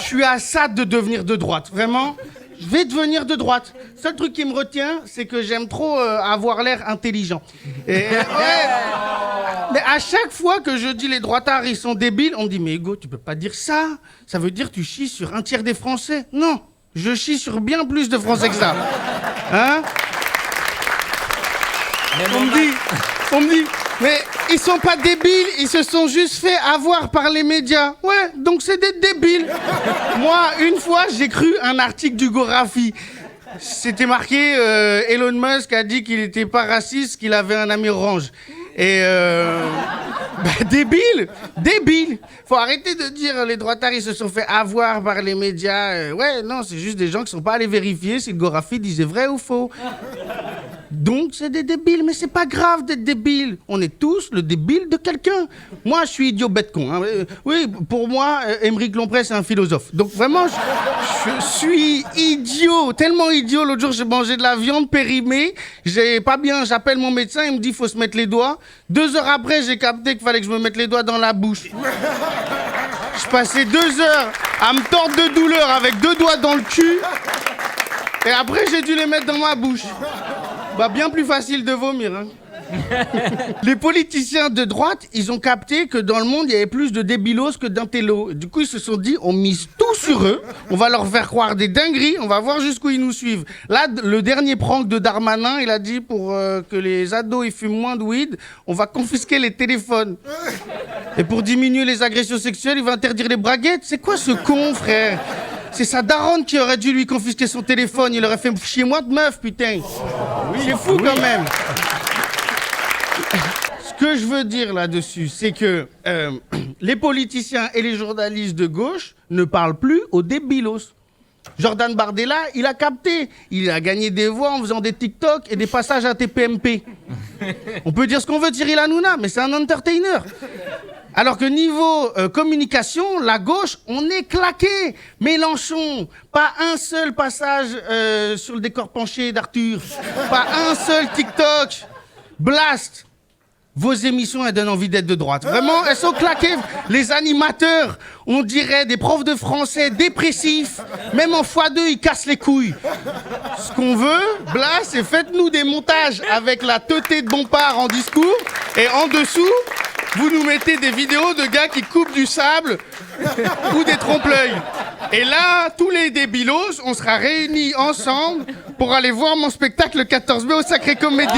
suis à ça de devenir de droite, vraiment. Je vais devenir de droite. Seul truc qui me retient, c'est que j'aime trop avoir l'air intelligent. Et, mais à chaque fois que je dis les droitards, ils sont débiles, on me dit, mais Hugo, tu peux pas dire ça. Ça veut dire que tu chies sur un tiers des Français. Non, je chie sur bien plus de Français que ça. Hein? On me dit, mais ils sont pas débiles, ils se sont juste fait avoir par les médias. Ouais, donc c'est des débiles. Moi, une fois, j'ai cru un article d'Hugo Raffi. C'était marqué, Elon Musk a dit qu'il était pas raciste, qu'il avait un ami orange. Et débile. Faut arrêter de dire les droitards ils se sont fait avoir par les médias. Ouais, non, c'est juste des gens qui sont pas allés vérifier si le Gorafi disait vrai ou faux. Donc c'est des débiles, mais c'est pas grave d'être débile. On est tous le débile de quelqu'un. Moi, je suis idiot bête con. Hein. Oui, pour moi, Émeric Lompré, c'est un philosophe. Donc vraiment, je suis idiot, tellement idiot. L'autre jour, j'ai mangé de la viande périmée. J'ai pas bien, j'appelle mon médecin, il me dit faut se mettre les doigts. 2 heures après, j'ai capté qu'il fallait que je me mette les doigts dans la bouche. Je passais 2 heures à me tordre de douleur avec 2 doigts dans le cul. Et après, j'ai dû les mettre dans ma bouche. Bah, bien plus facile de vomir, hein. Les politiciens de droite, ils ont capté que dans le monde, il y avait plus de débilos que d'intellos. Du coup, ils se sont dit, on mise tout sur eux, on va leur faire croire des dingueries, on va voir jusqu'où ils nous suivent. Là, le dernier prank de Darmanin, il a dit pour que les ados ils fument moins de weed, on va confisquer les téléphones. Et pour diminuer les agressions sexuelles, il va interdire les braguettes. C'est quoi ce con, frère? C'est sa daronne qui aurait dû lui confisquer son téléphone. Il aurait fait chier moi de meuf, putain. Oui, c'est fou quand même. Ce que je veux dire là-dessus, c'est que les politiciens et les journalistes de gauche ne parlent plus aux débilos. Jordan Bardella, il a capté. Il a gagné des voix en faisant des TikTok et des passages à TPMP. On peut dire ce qu'on veut de Cyril Hanouna, mais c'est un entertainer. Alors que niveau communication, la gauche, on est claqué. Mélenchon, pas un seul passage sur le décor penché d'Arthur. Pas un seul TikTok. Blast. Vos émissions, elles donnent envie d'être de droite. Vraiment, elles sont claquées. Les animateurs, on dirait des profs de français dépressifs. Même en x2, ils cassent les couilles. Ce qu'on veut, Blast, c'est faites-nous des montages avec la teuté de Bompard en discours. Et en dessous, vous nous mettez des vidéos de gars qui coupent du sable ou des trompe-l'œil. Et là, tous les débilos, on sera réunis ensemble pour aller voir mon spectacle le 14 mai au Sacré Comédie.